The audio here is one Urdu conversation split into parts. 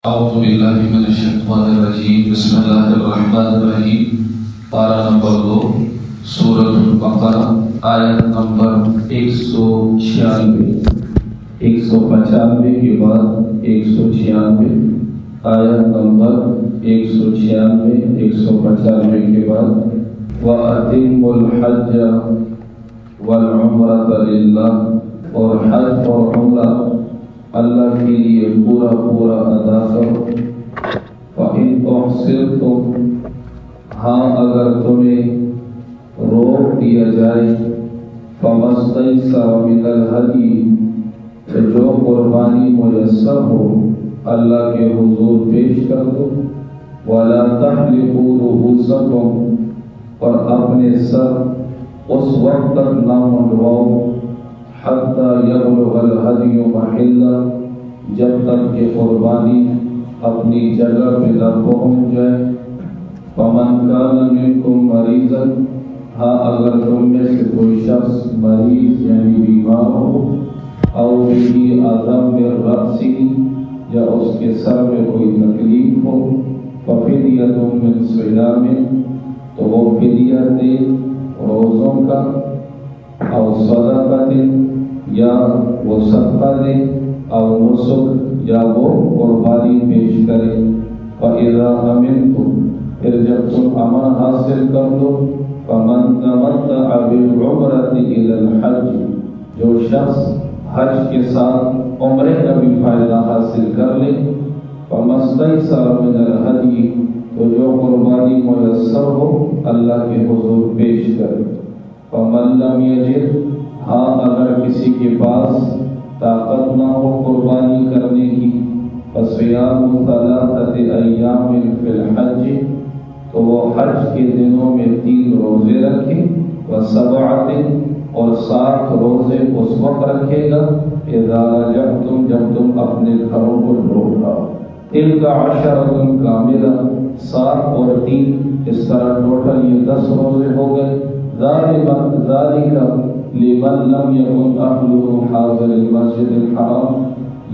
اعوذ باللہ من الشیطان الرجیم بسم اللہ الرحمن الرحیم پارہ نمبر 2 سورۃ البقرہ آیت نمبر 196 195 کے بعد 196 آیت نمبر 196 195 کے بعد وَأَتِمُّوا الْحَجَّ وَالْعُمْرَةَ لِلَّهِ اور حج اور عمرہ اللہ کے لیے پورا ادا کرو۔ فَإِنْ أُحْصِرْتُمْ ہاں اگر تمہیں روک دیا جائے فَمَا اسْتَيْسَرَ مِنَ الْهَدْيِ تو جو قربانی میسر ہو اللہ کے حضور پیش کر دو۔ وَلَا تَحْلِقُوا رُؤُوسَكُمْ اور اپنے سر اس وقت تک نہ منڈواؤ حتیٰ یبلغ الہدی محلہ جب تک کہ قربانی اپنی جگہ پہ نہ پہنچ جائے۔ فمن کان منکم مریضا ہاں اگر تم میں سے کوئی شخص مریض یعنی بیمار ہو او بہ اذی من رأسہ یا اس کے سر میں کوئی تکلیف ہو ففدیہ من صیام تو وہ فدیہ دے روزوں کا او صدقہ یا وہ صدقہ دے او نسک یا وہ قربانی پیش کرے۔ فَإِذَا أَمِنْتُمْ پھر جب تم امن حاصل کر لو فَمَنْ تَمَتَّعَ بِالْعُمْرَةِ إِلَى الْحَجِّ جو شخص حج کے ساتھ عمرے کا بھی فائدہ حاصل کر لے فَمَا اسْتَيْسَرَ مِنَ الْهَدْيِ تو جو قربانی میسر ہو اللہ کے حضور پیش کرے۔ فَمَنْ لَمْ يَجِدْ ہاں اگر کسی کے پاس طاقت نہ ہو قربانی کرنے کی فَصِيَامُ ثَلَاثَةِ أَيَّامٍ فِي الْحَجِّ تو وہ حج کے دنوں میں 3 روزے رکھے وَسَبْعَةٍ اور 7 روزے اس وقت رکھے گا اِذَا رَجَعْتُمْ جب تم اپنے گھروں کو لوٹ آؤ۔ تِلْكَ عَشَرَةٌ كَامِلَةٌ 7 اور 3 اس طرح ٹوٹل یہ 10 روزے ہو گئے۔ ذَلِكَ لمن لم يكن أهله حاضر المسجد الحرام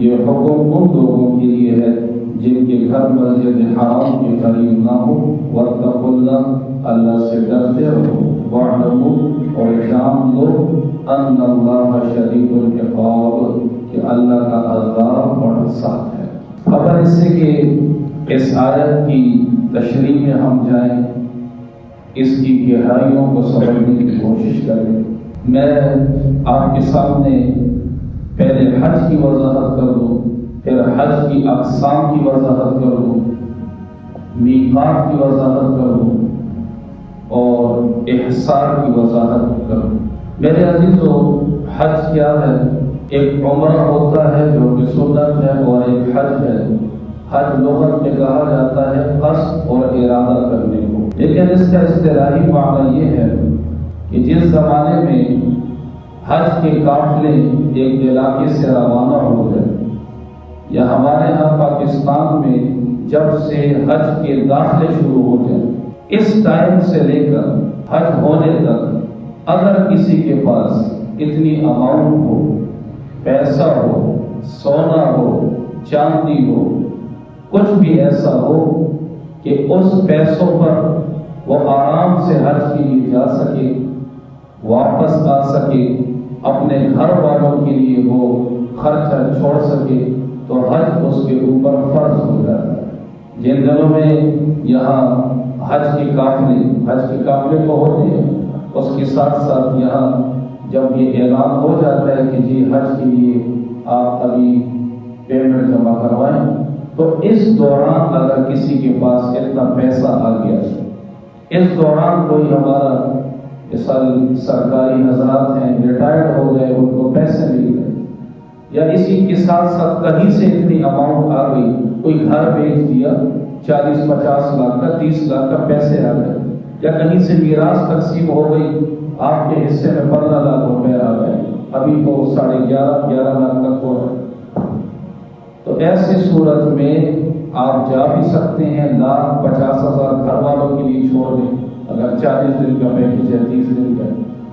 یہ حکم ان لوگوں کے لیے ہے جن کے گھر مسجد حرام کے قریب نہ ہو۔ واتقوا اللہ اللہ سے ڈرتے رہو۔ واعلموا اور جان لو ان اللہ شدید العقاب کہ اللہ کا عذاب بڑا سخت ہے۔ خبر اس سے کہ اس آیت کی تشریح میں ہم جائیں اس کی گہرائیوں کو سمجھنے کی کوشش کریں۔ میں آپ کے سامنے پہلے حج کی وضاحت کر دوں پھر حج کی اقسام کی وضاحت کر دوں میقات کی وضاحت کر دوں اور احصار کی وضاحت کر دوں۔ میرے عزیزو حج کیا ہے؟ ایک عمرہ ہوتا ہے جو کہ سنت ہے اور ایک حج ہے۔ حج لغت میں کہا جاتا ہے قصد اور ارادہ کرنے کو، لیکن اس کا اصطلاحی معنی یہ ہے کہ جس زمانے میں حج کے قافلے ایک علاقے سے روانہ ہو گئے یا ہمارے یہاں پاکستان میں جب سے حج کے داخلے شروع ہو گئے اس ٹائم سے لے کر حج ہونے تک اگر کسی کے پاس اتنی اماؤنٹ ہو، پیسہ ہو، سونا ہو، چاندی ہو، کچھ بھی ایسا ہو کہ اس پیسوں پر وہ آرام سے حج کے لیے جا سکے، واپس آ سکے، اپنے گھر والوں کے لیے وہ خرچہ چھوڑ سکے تو حج اس کے اوپر فرض ہو جاتا ہے۔ جن دنوں میں یہاں حج کے قافلے تو ہوتے ہیں، اس کے ساتھ ساتھ یہاں جب یہ اعلان ہو جاتا ہے کہ جی حج کے لیے آپ ابھی پیمنٹ جمع کروائیں تو اس دوران اگر کسی کے پاس اتنا پیسہ آ گیا اس دوران کوئی ہمارا سرکاری حضرات ہیں ریٹائرڈ ہو گئے ان کو پیسے مل گئے یا اسی کے ساتھ ساتھ کہیں سے اتنی اماؤنٹ آ گئی، کوئی گھر بیچ دیا 40-50 لاکھ کا 30 لاکھ کا پیسے آ گئے یا کہیں سے میراث تقسیم ہو گئی آپ کے حصے میں 15 لاکھ روپے آ گئے، ابھی تو 11.5 لاکھ تک ہو رہا ہے۔ تو ایسی صورت میں آپ جا بھی سکتے ہیں 1,50,000 گھر والوں کے لیے چھوڑ دیں اگر 40 دن کا پیکج ہے 30 دن کا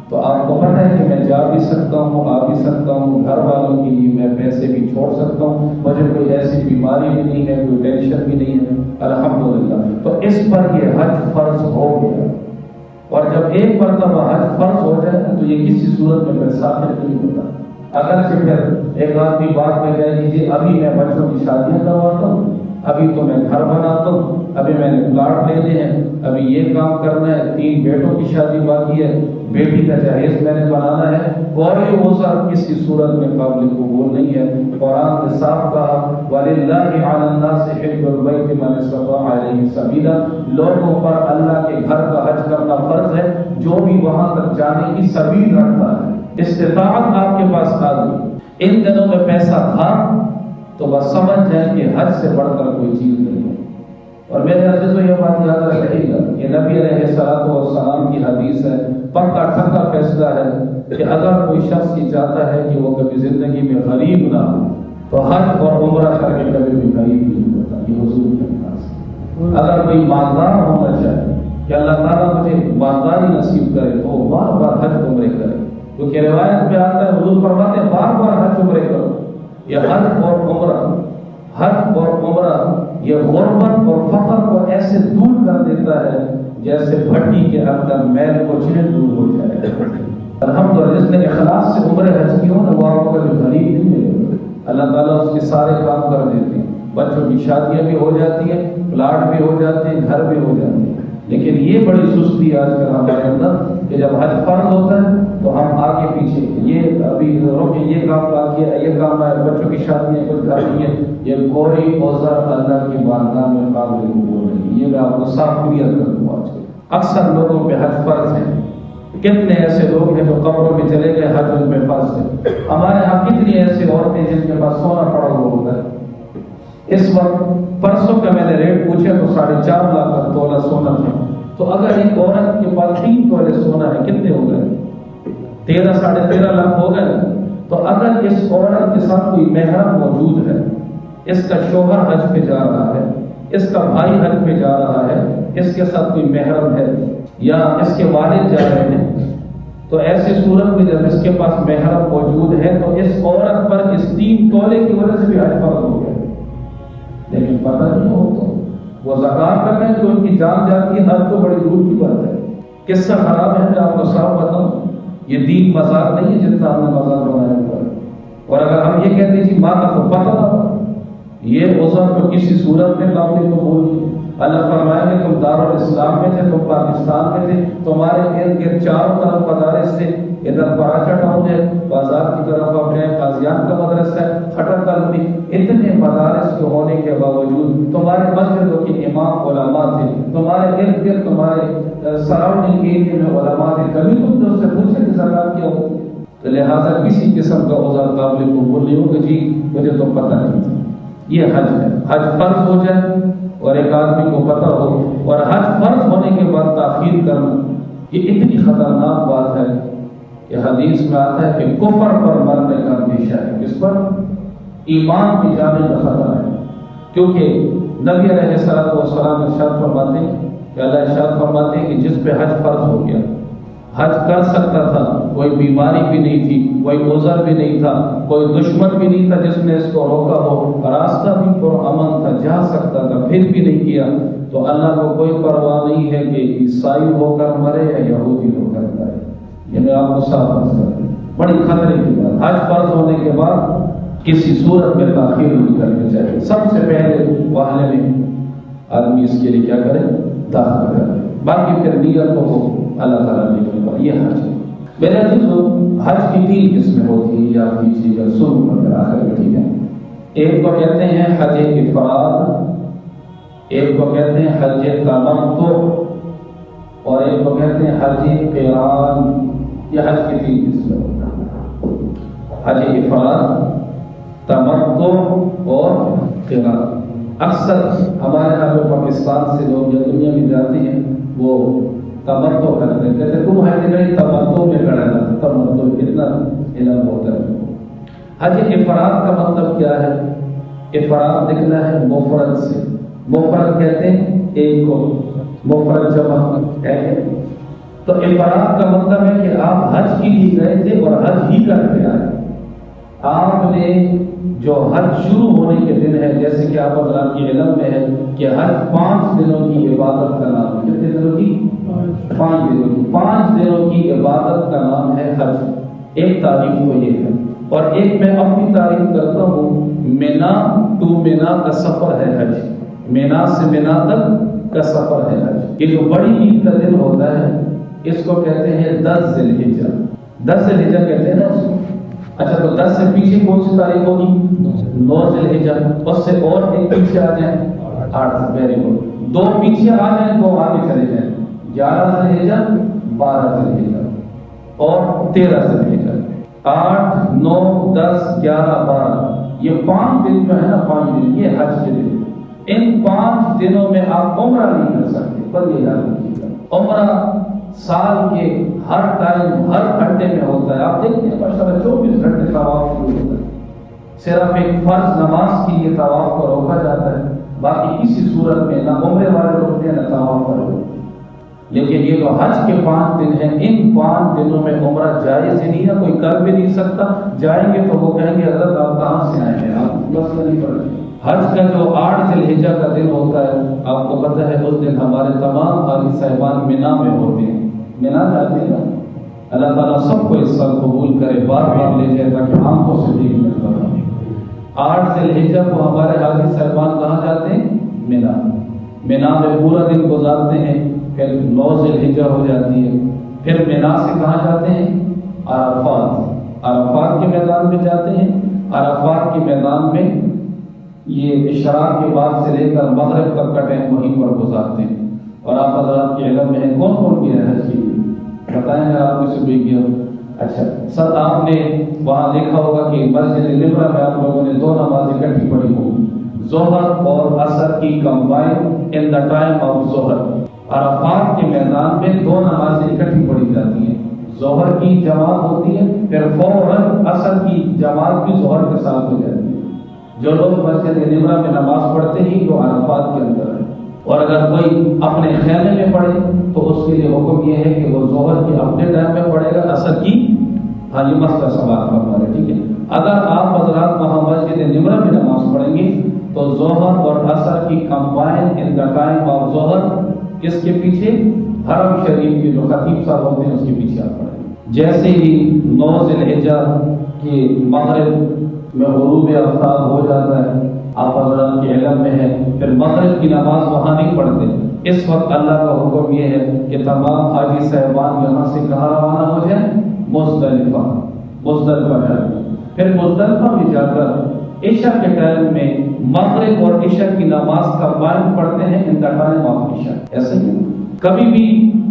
تو آپ کو پتہ ہے کہ میں جا بھی سکتا ہوں، آ بھی سکتا ہوں، گھر والوں کے لیے میں ویسے بھی چھوڑ سکتا ہوں، مجھے کوئی ایسی بیماری بھی نہیں ہے، کوئی ٹینشن بھی نہیں ہے، الحمدللہ۔ تو اس پر یہ حج فرض ہو گیا، اور جب ایک مرتبہ حج فرض ہو جائے تو یہ کسی صورت میں پھر ثابت نہیں ہوتا۔ اگر سے پھر ایک آدمی بعد میں کہہ دیجیے ابھی میں بچوں کی شادیاں کرواتا ہوں، ابھی تو میں گھر بناتا ہوں، ابھی میں نے پلاٹ لینے ہیں، ابھی یہ کام کرنا ہے، 3 بیٹوں کی شادی باقی ہے، بیٹی کا جہیز میں نے بنانا ہے، کوئی عذر کسی صورت میں قابل قبول نہیں ہے۔ قرآن نے صاف کہا وَلِلَّهِ عَلَى النَّاسِ حِجُّ الْبَيْتِ مَنِ اسْتَطَاعَ إِلَيْهِ سَبِيلًا، لوگوں پر اللہ کے گھر کا حج کرنا فرض ہے جو بھی وہاں تک جانے کی سبیل رکھتا ہے۔ استطاعت آپ کے پاس آ گئی، ان دنوں میں پیسہ تھا تو بس سمجھ جائیں کہ حج سے بڑھ کر کوئی چیز نہیں ہے۔ اور میرے عزیزو یہ بات یاد رکھیے گا، یہ نبی علیہ السلام کی حدیث ہے، پکا ٹھنڈا فیصلہ ہے کہ اگر کوئی شخص یہ چاہتا ہے کہ وہ کبھی زندگی میں غریب نہ ہو تو حج اور عمرہ کر کے کبھی بھی غریب نہیں ہوتا، یہ حضور کے پاس ہے۔ اگر کوئی مالدار ہونا چاہے کہ اللہ تعالیٰ مجھے مالداری نصیب کرے تو وہ بار بار حج عمرے کرے، کیونکہ روایت میں آتا ہے حضور فرماتے ہیں بار بار حج عمرے کرو۔ یہ حج اور عمرہ یہ غربت اور فقر کو ایسے دور کر دیتا ہے جیسے بھٹی کے اندر میل کو چیل دور ہو جائے۔ الحمدللہ جس نے اخلاص سے عمرے حج کی ہو نا وہ آپ کو کبھی غریب نہیں ملے، اللہ تعالیٰ اس کے سارے کام کر دیتے ہیں، بچوں کی شادیاں بھی ہو جاتی ہیں، پلاٹ بھی ہو جاتے ہیں، گھر بھی ہو جاتے ہیں۔ لیکن یہ بڑی سستی آج کل ہمارے اندر کہ جب حج فرض ہوتا ہے تو ہم آگے پیچھے یہ ابھی روکے، یہ کام باقی ہے، یہ کام ہے، بچوں کی شادی ہے، کچھ گھر نہیں ہے، یہ کوئی عذر اللہ کی بارگاہ میں قابل قبول نہیں۔ یہ میں آپ کو صاف کلیئر کر دوں آج کل اکثر لوگوں پہ حج فرض ہے۔ کتنے ایسے لوگ ہیں جو قبروں میں چلے گئے، حج ان پہ فرض ہے۔ ہمارے ہاں کتنی ایسی عورتیں جن کے پاس سونا پڑا ہوا ہوتا ہے۔ اس وقت پرسوں کا میں نے ریٹ پوچھا تو 4.5 لاکھ کا تولہ سونا تھا۔ تو اگر ایک عورت کے پاس 3 تولے سونا ہے کتنے ہو گئے؟ 13 ساڑھے 13 لاکھ ہو گئے۔ تو اگر اس عورت کے ساتھ کوئی محرم موجود ہے، اس کا شوہر حج پہ جا رہا ہے، اس کا بھائی حج پہ جا رہا ہے، اس کے ساتھ کوئی محرم ہے یا اس کے والد جا رہے ہیں، تو ایسی صورت میں جب اس کے پاس محرم موجود ہے تو اس عورت پر اس 3 تولے کی وجہ سے بھی حج فرض ہو گیا۔ لیکن پتہ نہیں ہو تو وہ زکات کر رہے ہیں تو ان کی جان جاتی ہے، حج تو بڑی دور کی بات ہے۔ قصہ خراب ہے، میں آپ کو صاف بتاؤں، یہ دین مذاق نہیں ہے جتنا ہم نے مذاق بنایا ہوا ہے۔ اور اگر ہم یہ کہتے ہیں کہ ماں کا تو پتہ نہ ہو، یہ عذر تو کسی صورت میں قابل قبول نہیں۔ اللہ فرمائے کہ تم دارالاسلام میں تھے، تم پاکستان میں تھے، تمہارے ارد گرد چاروں طرف مدارس تھے، ادھر پراچا ٹاؤن ہے، بازار کی طرف آپ جائیں قاضیان کا مدرسہ ہے، کھٹر کالونی، اتنے مدارس کے ہونے کے باوجود تمہارے مسجدوں کے امام علماء تھے، تمہارے ارد گرد تمہارے سراؤنڈنگ ایریا میں علماء تھے، کبھی تم نے اس سے پوچھا کہ زکات کیا ہوتی ہے؟ تو لہٰذا کسی قسم کا عذر قابل قبول نہیں ہو کہ جی مجھے تو پتہ نہیں تھا۔ یہ حج ہے، حج فرض ہو جائے اور ایک آدمی کو پتہ ہو اور حج فرض ہونے کے بعد تاخیر کرنا، یہ اتنی خطرناک بات ہے کہ حدیث میں آتا ہے کہ کفر پر مرنے کا اندیشہ ہے۔ کس پر؟ ایمان کی جانے کا خطرہ ہے، کیونکہ نبی علیہ السلام ارشاد فرماتے ہیں کہ اللہ ارشاد فرماتے ہیں کہ جس پہ حج فرض ہو گیا، حج کر سکتا تھا، کوئی بیماری بھی نہیں تھی، کوئی عذر بھی نہیں تھا، کوئی دشمن بھی نہیں تھا جس نے اس کو روکا ہو، راستہ بھی پرامن تھا، جا سکتا تھا، پھر بھی نہیں کیا، تو اللہ کو کوئی پرواہ نہیں ہے کہ عیسائی ہو کر مرے یا یہودی ہو کر مرے۔ یہ میں آپ کو صاف کر بڑی خطرے کی بات، حج فرض ہونے کے بعد کسی صورت میں تاخیر نہیں کرنی چاہیے۔ سب سے پہلے واہلے میں آدمی اس کے لیے کیا کرے؟ داخل کرے، باقی پھر نیت ہو اللہ تعالیٰ نے کہا یہ حج ہے۔ میرے عزیزو، حج کی 3 قسمیں ہوتی ہیں، یاد کیجیے گا، سن کر آخر میں ٹھیک ہے۔ ایک کو کہتے ہیں حج افراد، ایک کو کہتے ہیں حج تمتع، اور ایک کو کہتے ہیں حج قران۔ یہ حج کی 3 قسمیں ہوتی ہیں، حج افراد، تمتع اور قران۔ اکثر ہمارے یہاں جو پاکستان سے لوگ یا دنیا میں جاتے ہیں وہ تمتع کرتے ہیں، کہتے تم حج نہیں تمتع میں کرنا، تمتع اتنا علم ہوتا ہے۔ حج افراد کا مطلب کیا ہے؟ افراد نکلا ہے مفرد سے، مفرد کہتے ہیں ایک کو، مفرد جمع ہے۔ تو افراد کا مطلب ہے کہ آپ حج کے لیے گئے تھے اور حج ہی کر کے آئے، آپ نے جو حج شروع ہونے کے دن ہے، جیسے کہ آپ حضرات کے علم میں ہے کہ حج 5 دنوں کی عبادت کا نام ہے. کتنے دنوں کی؟ 5 دنوں کی. 5 دنوں کی عبادت کا نام ہے حج. ایک تعریف تو یہ ہے، اور ایک میں اپنی تعریف کرتا ہوں. مینا ٹو مینا کا سفر ہے حج. مینا سے مینا تک کا سفر ہے حج. یہ جو بڑی عید کا دن ہوتا ہے اس کو کہتے ہیں 10 ذی الحجہ. 10 ذی الحجہ کہتے ہیں نا اس کو. اچھا تو 10 سے پیچھے کون سی تاریخ ہوگی؟ 9 ذی الحجہ. اس سے اور ایک پیچھے آ جائیں 8. Very good. 2 پیچھے آ جائیں، 2 آگے چلے جائیں. 11 ذی الحجہ، 12 ذی الحجہ اور 13 ذی الحجہ. 8 9 10 11 12 یہ 5 دن جو ہے نا، 5 دن یہ حج کے دن. ان 5 دنوں میں آپ عمرہ نہیں کر سکتے. پر یہ یاد رکھیے عمرہ سال کے ہر ٹائم ہر گھنٹے میں ہوتا ہے. آپ دیکھتے ہیں ماشاءاللہ 24 گھنٹے طواف شروع ہوتا ہے. صرف ایک فرض نماز کے لیے طواف کو روکا جاتا ہے، باقی کسی صورت میں نہ عمرے والے روکتے ہیں نہ طواف پر روکتے. لیکن یہ جو حج کے 5 دن ہیں، ان 5 دنوں میں عمرہ جائز ہی نہیں ہے. کوئی کر بھی نہیں سکتا. جائیں گے تو وہ کہیں گے حضرت آپ کہاں سے آئے ہیں، آپ مسئلہ نہیں پڑ رہے. حج کا جو 8 ذی الحجہ کا دن ہوتا ہے، آپ کو پتہ ہے اس دن ہمارے تمام حاجی صاحبان مینا میں ہوتے ہیں. مینا جاتے ہیں. اللہ تعالیٰ سب کو اس سال قبول کرے، بار بار لے جائے تاکہ آنکھوں سے دیکھنے کو ملے. 8 ذی الحجہ کو ہمارے حاجی صاحبان کہاں جاتے ہیں؟ مینا. مینا میں پورا دن گزارتے ہیں. پھر 9 ذی الحجہ ہو جاتی ہے. پھر مینا سے کہاں جاتے ہیں؟ عرفات. عرفات کے میدان میں جاتے ہیں. عرفات کے میدان میں یہ اشراق کے بعد سے لے کر مغرب تک کا ٹائم وہیں پر گزارتے ہیں. اور آپ حضرات کے علم میں ہے کون کون کی حج کی بتائیں گے آپ کو بھی کیا. اچھا سر آپ نے وہاں دیکھا ہوگا کہ مسجد نمرہ میں آپ لوگوں نے 2 نمازیں اکٹھی پڑھی ہوگی، ظہر اور عصر کی combine in the time of ظہر. عرفات کے میدان میں 2 نمازیں اکٹھی پڑھی جاتی ہیں. ظہر کی جماعت ہوتی ہے، پھر فوراً عصر کی جماعت بھی ظہر کے ساتھ ہو جاتی ہے. جو لوگ مسجد نمرہ میں نماز پڑھتے ہیں وہ عرفات کے اندر ہے. اور اگر کوئی اپنے خیمے میں پڑھے تو اس کے لیے حکم یہ ہے کہ وہ ظہر کی اپنے ٹائم میں پڑھے گا، عصر کی یہ مسئلہ سوال کا ہے. ٹھیک ہے. اگر آپ حضرات وہاں مسجد نمرہ میں نماز پڑھیں گے تو ظہر اور عصر کی combine in the time of ظہر کس کے پیچھے؟ حرم شریف کے جو خطیب صاحب ہوتے ہیں اس کے پیچھے آپ پڑھیں. جیسے ہی 9 ذی الحجہ کے مغرب میں غروب آفتاب ہو جاتا ہے، آپ حضرات کے علم میں ہے، پھر مغرب کی نماز وہاں نہیں پڑھتے. اس وقت اللہ کا حکم یہ ہے کہ تمام حاجی صاحبان یہاں سے کہاں روانہ ہو جائیں؟ مزدلفہ. مزدلفہ جائیں. پھر مزدلفہ میں جا کر عشاء کے ٹائم میں مغرب اور عشاء کی نماز کا قائم پڑھتے ہیں ان دا ٹائم آف عشاء. ایسے ہی کبھی بھی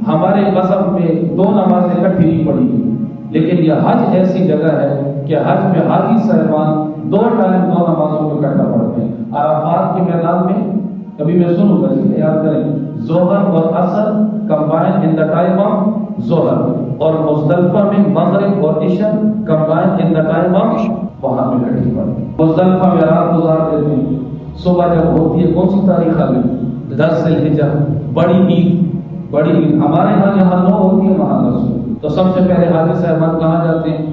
ہمارے مذہب میں 2 نمازیں اکٹھی نہیں پڑھی گئی، لیکن یہ حج ایسی جگہ ہے کہ حج میں حاجی صاحبان 2 ٹائم 2 نمازوں کو اکٹھا پڑھتے ہیں. عرفات کے میدان میں کبھی میں سنوں گا جی یاد کریں، ظہر اور عصر combine in the time of ظہر، اور مزدلفہ میں مغرب اور عشاء combine in the time of وہاں پہ اکٹھی پڑھتے ہیں. مزدلفہ میں رات گزار دیتے ہیں. صبح جب ہوتی ہے کون سی تاریخ آ گئی؟ 10 ذی الحجہ، بڑی عید. بڑی عید ہمارے یہاں 9 ہوتی ہے، وہاں 10. تو سب سے پہلے حاجی صاحبان کہاں جاتے ہیں؟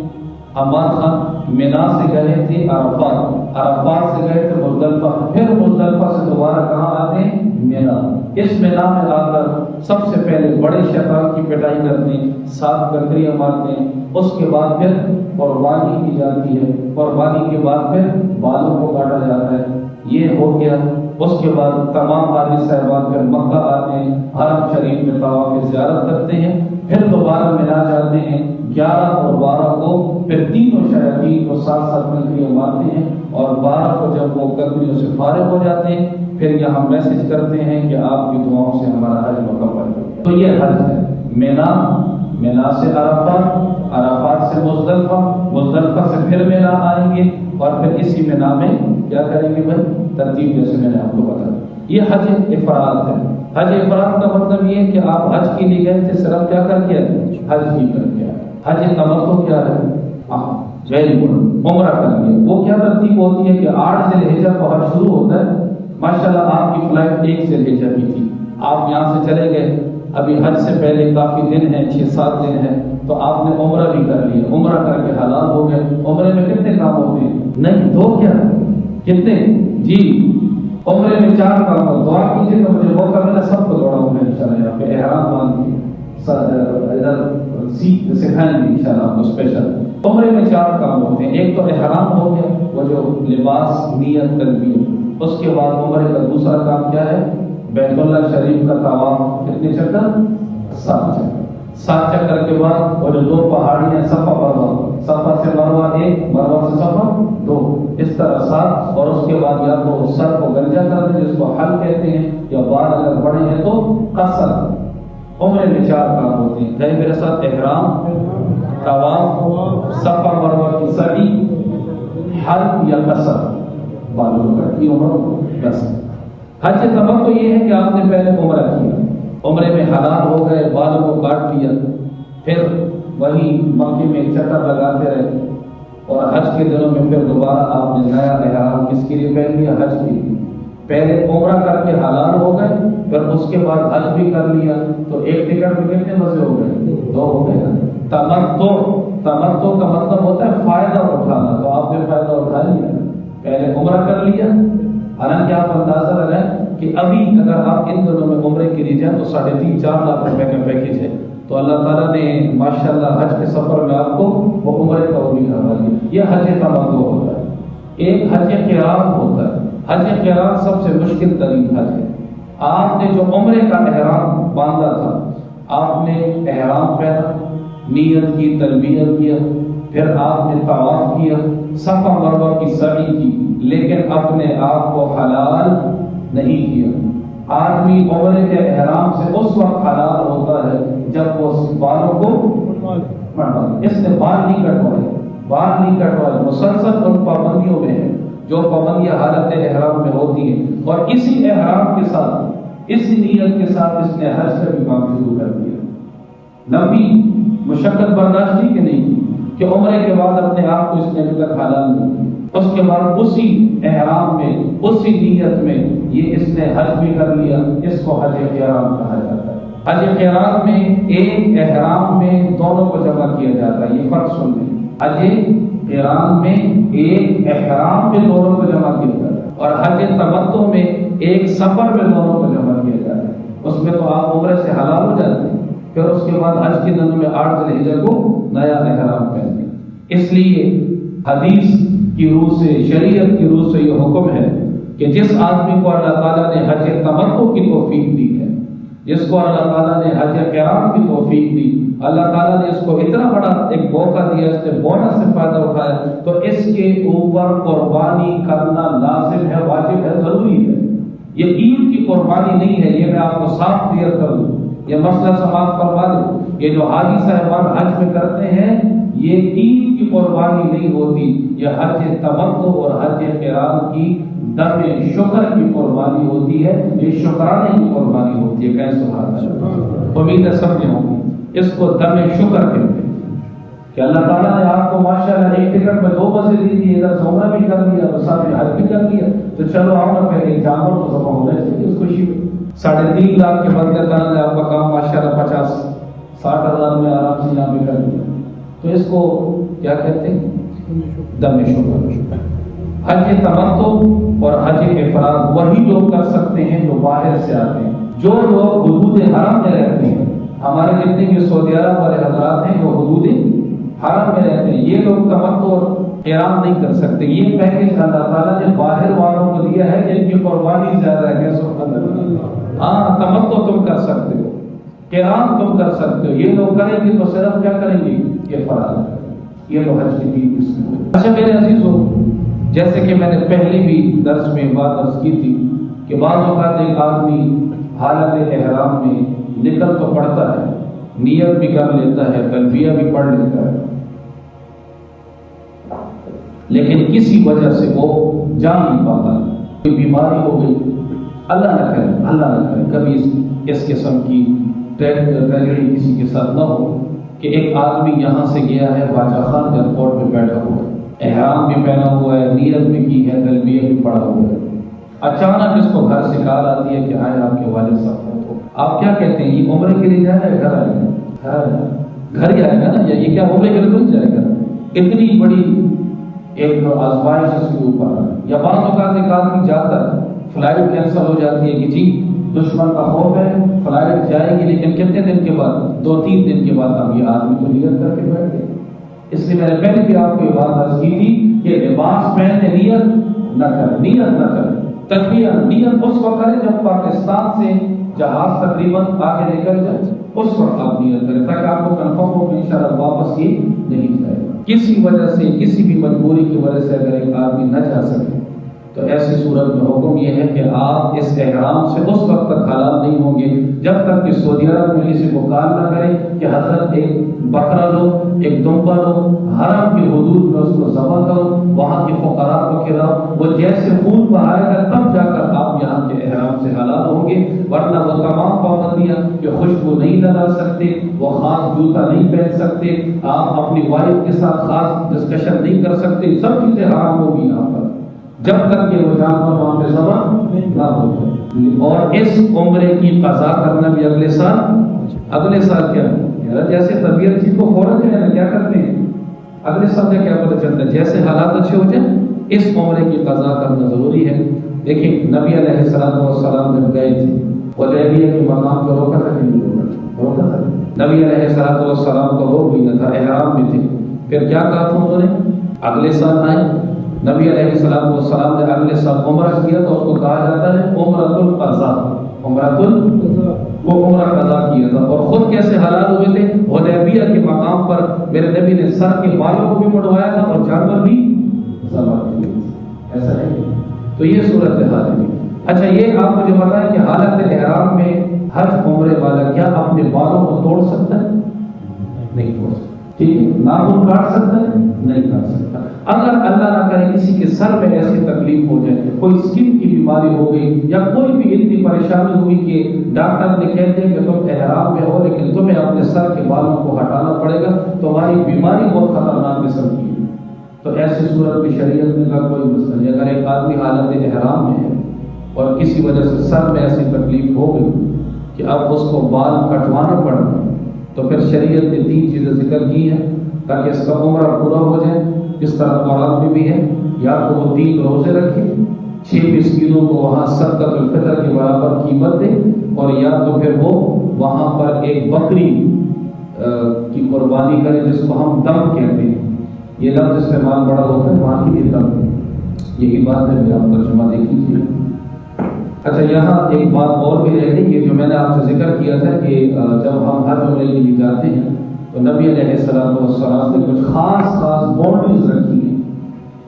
حماد خان مینا سے گئے تھے عرفات، عرفات سے گئے تھے مزدلفہ، پھر مزدلفہ سے دوبارہ کہاں آتے ہیں؟ مینا. اس مینا میں آ کر سب سے پہلے بڑے شیطان کی پٹائی کرتے ہیں، 7 بکریاں مارتے ہیں. اس کے بعد پھر قربانی کی جاتی ہے. قربانی کے بعد پھر بالوں کو کاٹا جاتا ہے. یہ ہو گیا. اس کے بعد تمام حاجی صاحبان پھر مکہ آتے ہیں، حرم شریف میں طواف زیارت کرتے ہیں، پھر دوبارہ مینا جاتے ہیں. 11 اور 12 کو پھر تینوں شیاطین کو 7 بکریاں مارتے ہیں، اور 12 کو جب وہ بکریوں سے فارغ ہو جاتے ہیں پھر یہاں میسج کرتے ہیں کہ آپ کی دعاؤں سے ہمارا حج مکمل ہو گیا. تو یہ حج ہے. مینا، مینا سے عرفات، عرفات سے مزدلفہ، مزدلفہ سے پھر مینا آئیں گے، اور پھر اسی مینا میں کیا کریں گے بھائی؟ ترتیب جیسے میں نے آپ کو بتایا. یہ حج افراد ہے. حج افراد کا مطلب یہ ہے کہ آپ حج کے لیے گئے تھے صرف کیا کر کے آئے؟ حج ہی کر کے آئے. حج تمتع کیا ہے؟ ویری گڈ، عمرہ کر لیا. وہ کیا ترتیب ہوتی ہے کہ 8 ذی الحجہ کو حج شروع ہوتا ہے. ماشاءاللہ آپ کی فلائٹ 1 ذی الحجہ کی تھی، آپ یہاں سے چلے گئے، ابھی حج سے پہلے کافی دن ہیں، 6-7 دن ہیں، تو آپ نے عمرہ بھی کر لیا. عمرہ کر کے حلال ہو گئے. عمرے میں کتنے کام ہوتے نہیں، دو کیا کتنے جی عمرے میں 4 کام ہو، دعا کیجیے تو مجھے موقع ملا سب کو دوڑاؤں میں انشاءاللہ یہاں پہ احرام باندھ کے ادھر سکھائیں گے انشاءاللہ آپ کو اسپیشل۔ عمرے میں 4 کام ہوتے ہیں، ایک تو احرام ہو گیا، وہ جو لباس نیت تلبیہ، اس کے بعد عمرے کا دوسرا کام کیا ہے؟ بیت اللہ شریف کا طواف، کتنے چکر؟ 7 چکر۔ 7 چکر کے بعد وہ جو 2 پہاڑیاں صفا مروا، صفا سے مروا 1، مروا سے صفا 2، اس طرح 7، اور اس کے بعد یا تو سر کو گنجا کر دیں جس کو حل کہتے ہیں، یا بال اگر بڑے ہیں تو قصر۔ عمرے میں 4 کام ہوتے ہیں، کہیں میرے ساتھ احرام، طواف، صفا مروا کی سعی، حل یا قصر، بالوں کا یہ عمر بس۔ حج تمتع یہ ہے کہ آپ نے پہلے عمرہ کیا، عمرے میں حلال ہو گئے، بالوں کو کاٹ لیا، پھر وہی مکے میں چکر لگاتے رہے، اور حج کے دنوں میں پھر دوبارہ آپ نے نیا احرام کس کے لیے پہن لیا؟ حج کے لیے۔ پہلے عمرہ کر کے حلال ہو گئے، پھر اس کے بعد حج بھی کر لیا، تو ایک ٹکٹ میں کتنے مزے ہو گئے؟ 2 ہو گئے۔ تمتع کا مطلب ہوتا ہے فائدہ اٹھانا، تو آپ نے فائدہ اٹھا لیا، پہلے عمرہ کر لیا۔ حالانکہ آپ اندازہ لگائیں کہ ابھی اگر آپ ان دنوں میں عمرے کے لیے جائیں تو 3.5-4 لاکھ روپے کا پیکیج ہے، تو اللہ تعالیٰ نے ماشاءاللہ حج کے سفر میں آپ کو وہ عمرے کا بھی کروا دیا۔ یہ حج تمتع ہوتا ہے۔ ایک حج قران ہوتا ہے۔ حج قران سب سے مشکل ترین حج ہے۔ آپ نے جو عمرے کا احرام باندھا تھا، آپ نے احرام پہنا، نیت کی، تلبیہ کیا، پھر آپ نے طواف کیا، صفا مروہ کی سعی کی، لیکن اپنے آپ کو حلال نہیں کیا۔ آدمی عمرے کے احرام سے اس وقت حلال ہوتا ہے جب وہ بالوں کو منڈوائے۔ اس نے بال نہیں کٹوائے، مسلسل ان پابندیوں میں ہے جو پابندیاں حالت احرام میں ہوتی ہیں، اور اسی احرام کے ساتھ، اسی نیت کے ساتھ اس نے حج کا بھی کام شروع کر دیا۔ لمبی مشقت برداشت کی کہ نہیں کی کہ عمرے کے بعد اپنے آپ کو اس نے ابھی تک حلال نہیں کیا، اس کے بعد اسی احرام میں، اسی نیت میں یہ اس نے حج بھی کر لیا۔ اس کو حج قران کہا جاتا ہے۔ حج قران میں ایک احرام میں دونوں کو جمع کیا جاتا ہے، یہ فرق سن لیں۔ حج قران میں ایک احرام میں دونوں کو جمع کیا جاتا ہے، اور حج تمتع میں ایک سفر میں دونوں کو جمع کیا جاتا ہے۔ اس میں تو آپ عمرے سے حلال ہو جاتے ہیں، پھر اس کے بعد حج کے دنوں میں 8 ذی الحجہ کو نیا احرام پہنتے ہیں۔ اس لیے حدیث کی روح سے، شریعت کی روح سے یہ حکم ہے کہ جس آدمی کو اللہ تعالیٰ نے حج تمتع کی توفیق دی ہے، جس کو اللہ تعالیٰ نے حج قران کی توفیق دی، اللہ تعالیٰ نے اس کو اتنا بڑا ایک موقع دیا، اس نے بونس سے فائدہ اٹھایا، تو اس کے اوپر قربانی کرنا لازم ہے، واجب ہے، ضروری ہے۔ یہ عید کی قربانی نہیں ہے، یہ میں آپ کو صاف کلیئر کر دوں، یہ مسئلہ سماعت فرما دیں۔ یہ جو حاجی صاحبان حج میں کرتے ہیں، یہ عید کی قربانی نہیں ہوتی، یہ حج تمتع اور حج قران کی دم شکر کی قربانی ہوتی ہے، یہ شکرانے کی قربانی ہوتی ہے۔ کہیں سبحان اللہ، امید ہے سمجھے ہوں گے۔ اس کو دم شکر کہتے ہیں کہ اللہ تعالیٰ نے آپ کو ماشاءاللہ ایک ٹکٹ میں 2 بسیں دی تھی، ادھر سے عمرہ بھی کر لیا، ساتھ میں حج بھی کر لیا، تو چلو آؤ نا پھر ایک جانور تو ذبح ہونا چاہیے اس خوشی میں۔ 3.5 لاکھ کے بدلے تعالیٰ نے آپ کا کام ماشاءاللہ 50-60 ہزار میں آرام سے یہاں بھی کر دیا، تو اس کو کیا کہتے ہیں؟ دم شکر۔ حج تمتع اور حج افراد وہی لوگ کر سکتے ہیں جو باہر سے آتے ہیں۔ جو لوگ حدود حرم میں رہتے ہیں، ہمارے جتنے بھی سعودی عرب والے حضرات ہیں جو حدود حرم میں رہتے ہیں، یہ لوگ تمتع اور قران نہیں کر سکتے۔ یہ پیکیج اللہ تعالیٰ نے باہر والوں کو دیا ہے جن کی قربانی زیادہ ہے۔ سبحان اللہ۔ ہاں، تمتع تم کر سکتے ہو، قران تم کر سکتے ہو۔ یہ لوگ کریں گے تو صرف کیا کریں گے؟ یہ فرض، یہ لوگ حج کی اس میں۔ اچھا میرے عزیزو، جیسے کہ میں نے پہلے بھی درس میں بات عرض کی تھی کہ بعض اوقات ایک آدمی حالت احرام میں نکل تو پڑتا ہے، نیت بھی کر لیتا ہے، تلبیہ بھی پڑھ لیتا ہے، لیکن کسی وجہ سے وہ جا نہیں پاتا، کوئی بیماری ہو گئی، اللہ نہ کرے کبھی اس قسم کی ٹریجڈی کسی کے ساتھ نہ ہو کہ ایک آدمی یہاں سے گیا ہے باچا خان ایئرپورٹ پہ بیٹھا ہوا ہے، احرام بھی پہنا ہوا ہے، نیت بھی کی ہے، تلبیہ بھی پڑھا ہوا ہے، اچانک اس کو گھر سے کال آتی ہے کہ آئے آپ کے والد صاحب کو، آپ کیا کہتے ہیں؟ یہ عمرے کے لیے جائے گا، گھر آئے گا؟ گھر ہی آئے گا نا، یہ کیا عمرے کے لیے نہیں جائے گا؟ اتنی بڑی ایک آزمائش اس کے اوپر ہے، یا بعض اوقات ایک آدمی جاتا ہے، فلائٹ کینسل ہو جاتی ہے کہ جی دشمن کا خوف ہے، فلائٹ جائے گی، لیکن کتنے دن کے بعد؟ 2-3 دن کے بعد اب یہ آدمی تو نیت کر کے بیٹھ گئے۔ اس لیے میں نے پہلے بھی آپ کو یہ بات عرض کی تھی کہ لباس پہننے نیت نہ کر، نیت نہ کر، تلبیہ نیت اس وقت کرے جب پاکستان سے جہاز تقریباً آگے نکل جائے، اس وقت آپ نیت کریں تاکہ آپ کو کنفرم ہو کہ انشاءاللہ واپس یہ نہیں جائے گا۔ کسی وجہ سے، کسی بھی مجبوری کی وجہ سے اگر ایک آدمی نہ جا سکے تو ایسی صورت میں حکم یہ ہے کہ آپ اس احرام سے اس وقت تک حلال نہیں ہوں گے جب تک کہ سعودی عرب میں کسی کو کال نہ کریں کہ حضرت ایک بکرا لو، ایک دمبا لو، حرم کی حدود میں اس کو ذبح کرو، وہاں کے فقراء کو کھلاؤ، وہ جیسے خون بہائے گا تب جا کر آپ یہاں کے احرام سے حلال ہوں گے، ورنہ وہ تمام پابندیاں کہ خوشبو نہیں لگا سکتے، وہ خاص جوتا نہیں پہن سکتے، آپ اپنی وائف کے ساتھ خاص ڈسکشن نہیں کر سکتے، سب چیزیں حرام ہوگی یہاں پر جب تک کہ وہ جانور وہاں پہ ذبح نہ ہو جائے۔ اور اس عمرے کی قضا کرنا بھی اگلے سال کیا ہے، جیسے طبیعت چیز کو فوراً جو ہے نا کیا کرتے ہیں، اگلے سال کا کیا پتہ چلتا ہے، جیسے حالات اچھے ہو جائیں اس عمرے کی قضا کرنا ضروری ہے۔ دیکھیں نبی علیہ السلام جب گئے تھے حدیبیہ کے مقام پر روکا تھا کہ نہیں روکا تھا؟ نبی علیہ السلام کو روک لیا تھا، احرام میں تھے، پھر کیا کہا تھا انہوں نے؟ اگلے سال آئے، نبی علیہ السلام نے اگلے سال عمرہ کیا تو اس کو کہا جاتا ہے عمرۃ القضاء، وہ عمرہ قضا کیا تھا۔ اور خود کیسے حلال ہوئے تھے؟ حدیبیہ کے مقام پر میرے نبی نے سر کے بالوں کو بھی مڑوایا تھا اور جانور بھی ذبح کیے، ایسا ہے۔ تو یہ صورت حال ہے۔ اچھا یہ آپ مجھے بتائیں کہ حالت احرام میں حج عمرے والا کیا اپنے بالوں کو توڑ سکتا ہے؟ نہیں توڑ سکتا، ٹھیک ہے۔ ناخن کاٹ سکتا ہے؟ نہیں کاٹ سکتا۔ اگر اللہ نہ کرے کسی کے سر میں ایسی تکلیف ہو جائے، کوئی اسکن کی بیماری ہو گئی یا کوئی بھی اتنی پریشانی ہوئی کہ ڈاکٹر نے کہتے ہیں کہ تم احرام میں ہو لیکن تمہیں اپنے سر کے بالوں کو ہٹانا پڑے گا، تمہاری بیماری بہت خطرناک قسم کی ہے، تو ایسی صورت میں شریعت میں کا کوئی مسئلہ نہیں۔ اگر ایک آدمی حالت احرام میں ہے اور کسی وجہ سے سر میں ایسی تکلیف ہو گئی کہ اب اس کو بال کٹوانے پڑ گئے، تو پھر شریعت نے 3 چیزیں ذکر کی ہیں تاکہ اس کا عمرہ پورا ہو جائے۔ اس طرح قرآن میں بھی ہے، یا تو وہ 3 روزے رکھے، 6 مسکینوں کو وہاں صدقۃ الفطر کے برابر قیمت دے، اور یا تو پھر وہ وہاں پر ایک بکری کی قربانی کرے جس کو ہم دم کہتے ہیں۔ یہ لفظ استعمال بڑا ہوتا ہے، وہاں کی دم، یہی بات ہے، آپ ترجمہ دیکھ لیجیے۔ اچھا یہاں ایک بات اور بھی رہ گئی، یہ جو میں نے آپ سے ذکر کیا تھا کہ جب ہم حج عمرے کے لیے جاتے ہیں تو نبی علیہ السلام نے کچھ خاص باؤنڈریز رکھی ہیں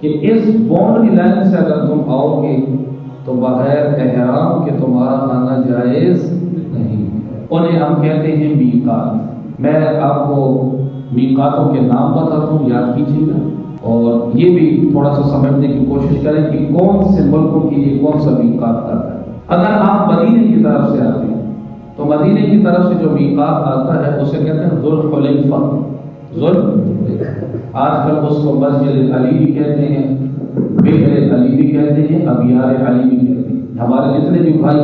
کہ اس باؤنڈری لائن سے اگر تم آؤ گے تو بغیر احرام کے تمہارا آنا جائز نہیں ہے۔ انہیں ہم کہتے ہیں میقات۔ میں آپ کو میقاتوں کے نام بتاتا ہوں، یاد کیجیے گا، اور یہ بھی تھوڑا سا سمجھنے کی کوشش کریں کہ کون سے ملکوں کے لیے کون سا میقات آتا ہے۔ اگر آپ مدینے کی طرف سے آتے ہیں تو مدینے کی طرف سے جو میقات آتا ہے اسے کہتے ہیں ذوالحلیفہ۔ آج کل اس کو مسجد علی بھی کہتے ہیں، بئر علی بھی کہتے ہیں، ابیار علی بھی کہتے ہیں۔ ہمارے جتنے بھی بھائی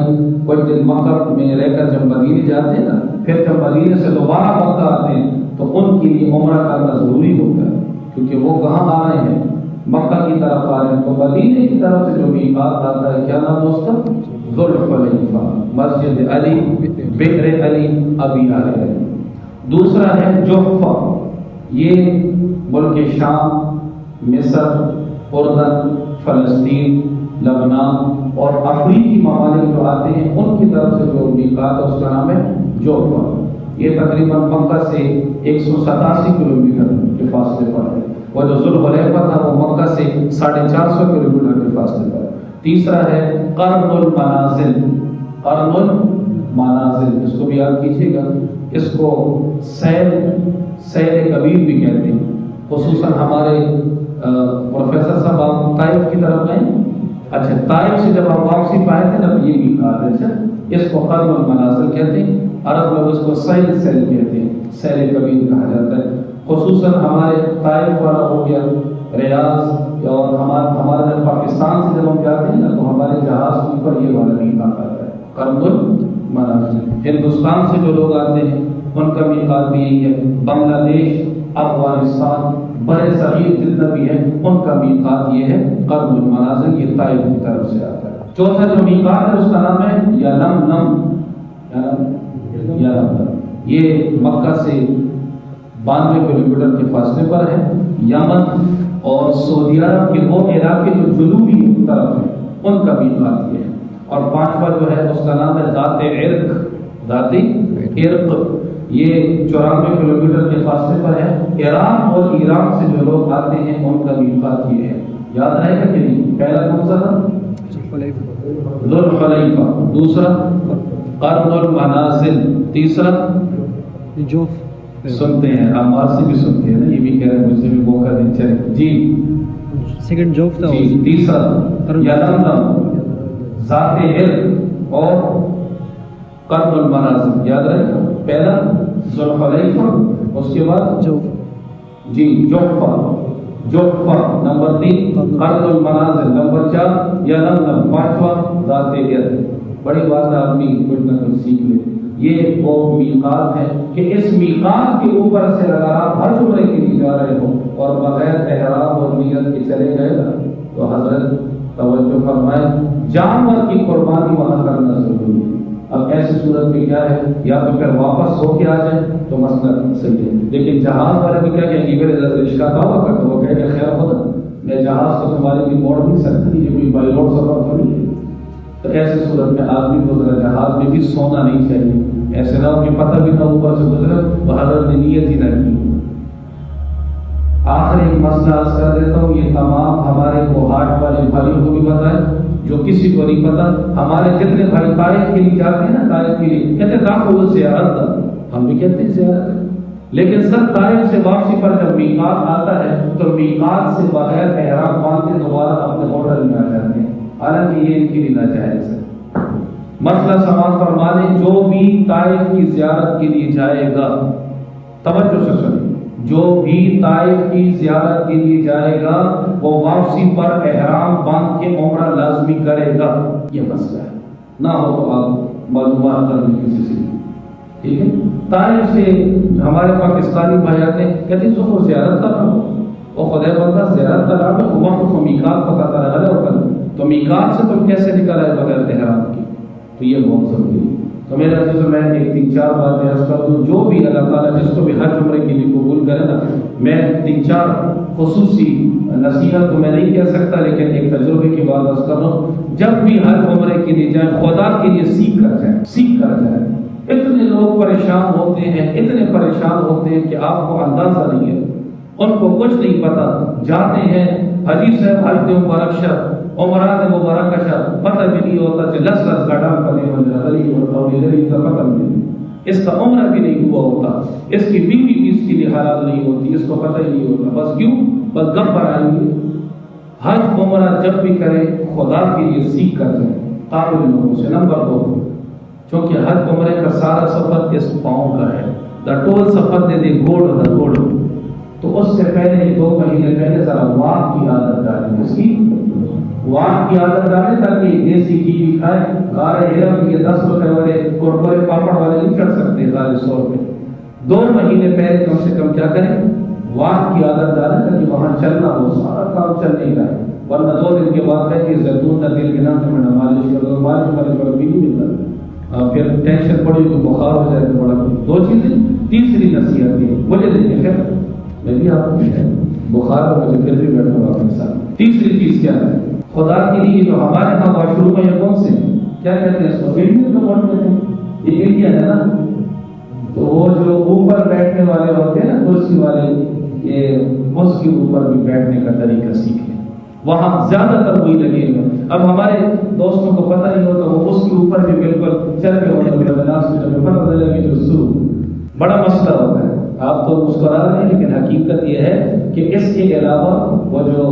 کچھ دن مکہ میں رہ کر جب مدینے جاتے ہیں نا، پھر جب مدینے سے دوبارہ مکہ آتے ہیں تو ان کے لیے عمرہ کرنا ضروری ہوتا ہے، کیونکہ وہ کہاں آ رہے ہیں؟ مکہ کی طرف آ رہے ہیں۔ تو مدینے کی طرف سے جو میقات آتا ہے، کیا نام دوستوں؟ ذوالحلیفہ، مسجد علی، بئر علی، ابیار علی۔ دوسرا ہے جحفہ، یہ ملک شام، مصر، اردن، فلسطین، لبنان اور افریقی ممالک جو آتے ہیں ان کی طرف سے جو میقات ہے اس کا نام ہے جحفہ۔ یہ تقریباً مکہ سے 187 کلومیٹر کے فاصلے پر ہے۔ وہ جو ذوالحلیفہ تھا وہ مکہ سے 450 کلومیٹر کے فاصلے پر ہے۔ تیسرا ہے قرن المنازل، قرن المنازل، اس کو بھی یاد کیجیے گا، اس کو سیل کبیر بھی کہتے ہیں۔ خصوصاً ہمارے پروفیسر صاحب آپ طائف کی طرف گئے، اچھا طائف سے جب ہم واپسی پائے تھے نا یہ بھی کہا ہے، اس کو قرن المنازل کہتے ہیں، عرب میں اس کو سیل کہتے ہیں، سیل کبیر کہا جاتا ہے۔ خصوصاً ہمارے طائف والا ہو گیا، ریاض، اور ہمارے جب پاکستان سے جب ہم جاتے ہیں نا تو ہمارے جہاز کے اوپر یہ والا میقات آتا ہے، قرن المنازل۔ ہندوستان سے جو لوگ آتے ہیں ان کا میقات بھی یہی ہے، بنگلہ دیش، افغانستان، بر صغیر جتنا بھی ہے ان کا میقات یہ ہے قرن المنازل، یہ طائف کی طرف سے آتا ہے۔ چوتھا جو میقات ہے اس کا نام ہے یلملم، یہ مکہ سے 92 کلومیٹر کے فاصلے پر ہے۔ یمن اور سعودی عرب کے وہ علاقے جو جنوبی طرف ہیں ان کا میقات یہ ہے۔ اور پانچواں جو ہے اس کا نام ہے ذات عرق، ذات عرق، یہ 94 کلومیٹر کے فاصلے پر ہے۔ ایران اور ایران سے جو لوگ آتے ہیں ان کا میقات یہ ہے۔ یاد رہے گا کہ نہیں؟ پہلا کون سا تھا؟ ذوالحلیفہ، دوسرا قرن المنازل، تیسرا جوف، سنتے ہیں ہمار سے بھی سنتے ہیں نا، یہ بھی کہہ رہے ہیں مجھے بھی موقع دیں چلے جی، سیکنڈ جوف تھا جی، تیسرا یلملم، ذات عرق اور قرن المنازل، یاد رہے گا۔ پہلا ذوالحلیفہ، اس کے بعد جی جوفہ، جوفہ نمبر 3، قرن المنازل نمبر 4، یلملم پانچواں، ذات عرق۔ بڑی بات ہے آدمی کچھ نہ کچھ سیکھ لے۔ یہ وہ میقات ہے کہ اس میقات کے اوپر سے اگر آپ حج عمرے کے لیے جا رہے ہو اور بغیر احرام اور نیت کے چلے گئے نا تو حضرت توجہ فرمائے جانور کی قربانی وہاں کرنا ضروری ہے۔ اب ایسی صورت میں کیا ہے، یا تو پھر واپس ہو کے آ جائیں تو مسئلہ صحیح ہے، لیکن جہاز والے بھی کیا کہیں گے میرے رشتہ دعویٰ کرتے، وہ کہیں گے خیر ہوتا میں جہاز کو تمہارے لیے موڑ نہیں سکتی، یہ کوئی بائی روڈ سفر تھوڑی ہے۔ تو ایسی صورت میں آدمی کو ذرا جہاز میں بھی سونا نہیں چاہیے، ایسے نہ ہو کہ پتہ بھی نہ اوپر سے گزرے تو حضرت نے نیت ہی نہ کی۔ آخر ایک مسئلہ عرض کر دیتا ہوں، یہ تمام ہمارے کوہاٹ والے بھائیوں کو بھی بتائیں جو کسی کو نہیں پتا۔ ہمارے جتنے بھائی طائف کے لیے جاتے ہیں نا، طائف کے لیے کہتے ہیں داخل زیارت دا، ہم بھی کہتے ہیں زیارت ہے، لیکن سر طائف سے واپسی پر جب میقات آتا ہے تو میقات سے بغیر احرام باندھے دوبارہ اپنے ہوٹل میں آ جاتے ہیں، حالانکہ یہ ان کے لیے ناجائز ہے۔ مسئلہ سماعت فرما لیں، جو بھی طائف کی زیارت کے لیے جائے گا، توجہ سے سنیں، جو بھی طائف کی زیارت کے لیے جائے گا وہ واپسی پر احرام باندھ کے عمرہ لازمی کرے گا، یہ مسئلہ ہے۔ نہ ہو تو آپ معلومات کر لیں کسی سے، ٹھیک ہے۔ طائف سے ہمارے پاکستانی بھائی آتے ہیں، کہتے ہیں وہ زیارت کا نام وہ خدا بندہ زیارت کا نام ہے، وہاں کو میقات پتا کرا ہے اور تو میقات سے تم کیسے نکل آئے بغیر احرام کی، تو یہ بہت ضروری ہے۔ تو میرے عزیز میں ایک 3-4 باتیں عرض کر دوں، جو بھی اللہ تعالیٰ جس کو بھی حج عمرے کے لیے قبول کرے نا، میں 3-4 خصوصی نصیحت تو میں نہیں کہہ سکتا لیکن ایک تجربے کی بات عرض کر رہا ہوں، جب بھی حج عمرے کے لیے جائیں خدا کے لیے سیکھ کر جائیں۔ اتنے لوگ پریشان ہوتے ہیں، اتنے پریشان ہوتے ہیں کہ آپ کو اندازہ نہیں ہے، ان کو کچھ نہیں پتا، جاتے ہیں حجی صاحب حج مبارک شاہ عمرات مبارک شاہ، پتہ بھی نہیں ہوتا کہ لس گاڑا پنے غریب اور غریب کا پتہ نہیں، اس کا عمرہ بھی نہیں ہوا ہوتا، اس کی بیوی بھی اس کے لیے حلال نہیں ہوتی، اس کو پتہ ہی نہیں ہوتا، بس کیوں؟ بس گپ بنائیں گے۔ حج عمرہ جب بھی کرے خدا کے لیے سیکھ کر جائیں قابل لوگوں سے۔ نمبر 2، چونکہ حج عمرے کا سارا سفر اس پاؤں کا ہے، دا ٹول سفر دے دے گوڑ، تو اس سے پہلے 2 مہینے پہلے ذرا واک کی عادت ڈالیں، اس کی واک کی عادت ڈالیں تاکہ دیسی گھی بھی کھائیں۔ گارے ہرم یہ 10 روپے والے کرکرے پاپڑ والے نہیں چڑھ سکتے 100 روپے۔ 2 مہینے پہلے کم سے کم کیا کریں، واک کی عادت ڈالیں تاکہ وہاں چلنا ہو، سارا کام چلنے کا ہے، ورنہ 2 دن کے بعد ہے کہ زیتون کا تیل کے نام سے میں مالش کر دوں، مالش بھی نہیں ملتا، پھر ٹینشن پڑی تو بخار ہو جائے تو بڑا 2 چیزیں۔ تیسری نصیحت ہے مجھے دیکھیں، خیر میں بھی آپ کو بخار اور مجھے پھر بھی بیٹھا ہوا اپنے ساتھ۔ تیسری چیز کیا ہے، خدا کے لیے جو ہمارے ہاں واش روم ہے یہ کون سے کیا کہتے ہیں اس کو، انڈین کو کہتے ہیں، یہ انڈین ہے نا، تو وہ جو اوپر بیٹھنے والے ہوتے ہیں نا کرسی والے، یہ اس کے اوپر بھی بیٹھنے کا طریقہ سیکھیں، وہاں زیادہ تر وہی لگے ہوئے۔ اب ہمارے دوستوں کو پتہ نہیں ہوتا، وہ اس کے اوپر بھی بالکل چل کے ہوتے ہیں، پتہ لگے جو شروع بڑا مسئلہ ہوتا ہے۔ آپ تو مسکرا رہے ہیں لیکن حقیقت یہ ہے کہ اس کے علاوہ وہ جو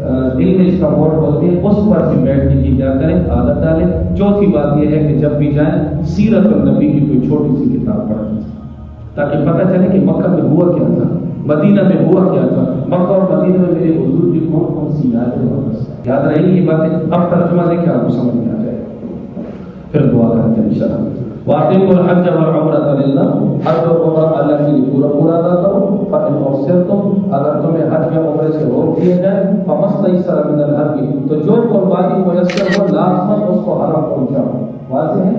انگلش کا بورڈ ہوتے ہیں اس پر بھی بیٹھنے کی کیا کریں، عادت ڈالیں۔ چوتھی بات یہ ہے کہ جب بھی جائیں سیرت النبی کی کوئی چھوٹی سی کتاب پڑھیں تاکہ پتہ چلے کہ مکہ میں ہوا کیا تھا، مدینہ میں ہوا کیا تھا، مکہ اور مدینہ میں میرے حضور کی کون کون سی یادیں، یاد رہیں گی یہ باتیں۔ اب ترجمہ دیکھیں آپ کو سمجھ میں آ جائے گا، پھر دعا کرتے ہیں انشاءاللہ۔ وَأَتِمُّوا الْحَجَّ وَالْعُمْرَةَ لِلَّهِ، حج اور عمرہ اللہ کے لیے پورا پورا ادا کرو. فَإِنْ أُحْصِرْتُمْ، اگر تمہیں حج یا عمرے سے روک دیا جائے، فَمَا اسْتَيْسَرَ مِنَ الْهَدْيِ، تو جو قربانی میسر ہو لازماً اس کو حرم پہنچاؤ. واضح ہے؟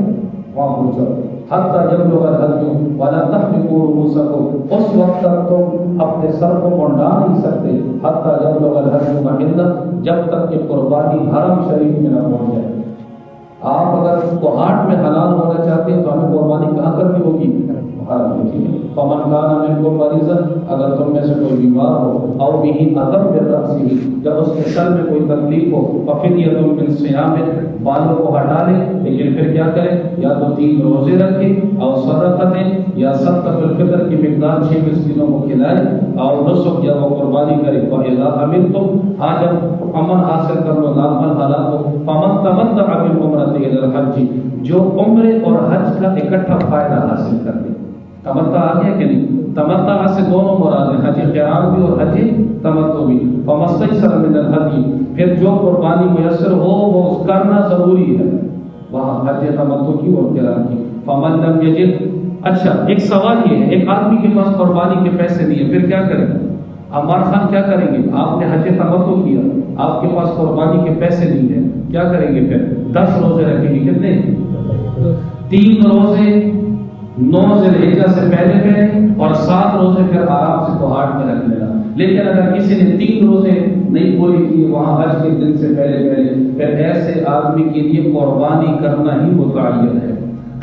وہاں پہنچاؤ. حتیٰ يبلغ الهدي ولا تحلقوا رؤوسكم، اس وقت تک تم اپنے سر کو منڈا نہیں سکتے. حتیٰ يبلغ الهدي محله، جب تک کہ قربانی حرم شریف میں نہ پہنچ جائے. آپ اگر کوہاٹ میں حلال ہونا چاہتے ہیں تو ہمیں قربانی کہاں کرنی ہوگی؟ حرم میں. فمن کان منکم مریضا، اگر تم میں سے کوئی بیمار ہو، او به عذاب برأسہ، جب اس کے سر میں کوئی تکلیف ہو، ففدیۃ من صیام، بالوں کو ہٹا لے، لیکن پھر کیا کرے؟ یا تو 3 روزے رکھے، او صدقۃ، یا صدقۃ الفطر کی مقدار 6 مسکینوں کو کھلائے، او نسک، یا وہ قربانی کرے. فاذا امنتم، ہاں جب امن حاصل کر لو، نارمل حالات ہو، فمن تمتع بالعمرۃ الی الحج، جو عمرے اور حج کا اکٹھا فائدہ حاصل کر لے. تمتع آ گیا کہ نہیں؟ تمتع سے دونوں مراد ہیں، حج قران بھی اور حج تمتع بھی. فما استيسر من الهدي، پھر جو قربانی میسر ہو وہ کرنا ضروری ہے، وہاں حج تمتع کی اور قران کی. فمن لم يجد، اچھا ایک سوال یہ ہے، ایک آدمی کے پاس قربانی کے پیسے نہیں ہیں، پھر کیا کریں؟ عمار خان کیا کریں گے؟ آپ نے حج تمتع کیا، آپ کے پاس قربانی کے پیسے نہیں ہیں، کیا کریں گے؟ پھر 10 روزے رکھیں گے. کتنے؟ 3 روزے 9 ذی الحجہ سے پہلے اور 7 روزے پھر آرام سے کوہاٹ میں رکھ لینا. لیکن اگر کسی نے 3 روزے نہیں پوری کی وہاں حج کے دن سے پہلے، پھر ایسے آدمی کے لیے قربانی کرنا ہی متعین ہے.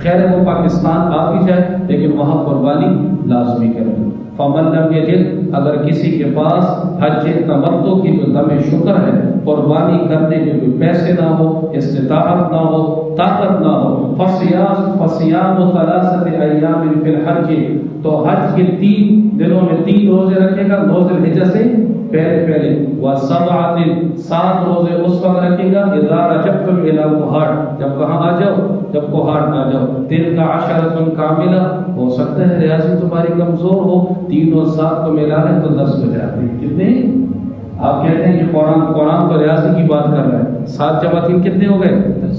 خیر وہ پاکستان آ بھی جائے لیکن وہاں قربانی لازمی کرے. فمن لم یجد، اگر کسی کے پاس حج تمتع کی جو دم شکر ہے، قربانی کرنے کے کوئی پیسے نہ ہو، استطاعت نہ ہو، طاقت نہ ہو، فصیام 3 ایام فی الحج، تو حج کے 3 دنوں میں 3 روزے رکھے گا 9 ذی الحجہ سے پہلے. وسبعۃ، 7 روزے اس وقت رکھے گا اذا رجعتم الی کوہاٹ، جب کہاں آ جاؤ؟ جب کوہاٹ آ جاؤ. تلک عشرۃ کاملہ، ہو سکتا ہے ریاضی تمہاری کمزور ہو، 3 اور 7 کو ملا ہے تو 10 ہو جاتے ہیں. کتنے؟ آپ کہتے ہیں کہ قرآن تو ریاضی کی بات کر رہا ہے، 7 جمع 3 کتنے ہو گئے؟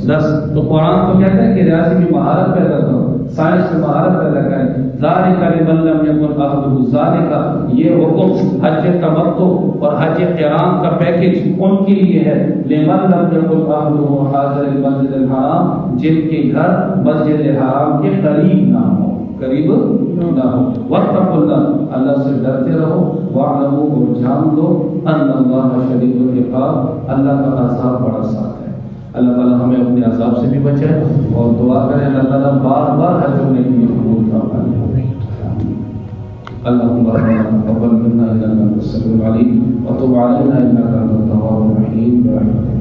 10. تو قرآن تو کہتا ہے کہ ریاضی کی مہارت پیدا کرو، سائنس میں مہارت پیدا کریں. ذالک لمن لم یکن اہلہ، ذالک یہ حکم حج تمتع اور حج قران کا پیکج ان کے لیے ہے، لمن لم یکن اہلہ حاضر المسجد الحرام، جن کے گھر مسجد حرام کے قریب نہ ہو، قریب نہ ہو. واتقوا اللہ، اللہ سے ڈرتے رہو. واعلموا، اور جان لو، ان اللہ شدید العقاب، اللہ کا عذاب بڑا سخت ہے. اللہ تعالیٰ ہمیں اپنے عذاب سے بھی بچائے، اور دعا کریں اللہ تعالیٰ بار بار حج کرنے کے لیے قبول فرمائے. اللهم تقبل منا انك انت السميع العليم وتب علينا انك انت التواب الرحيم برحمتك.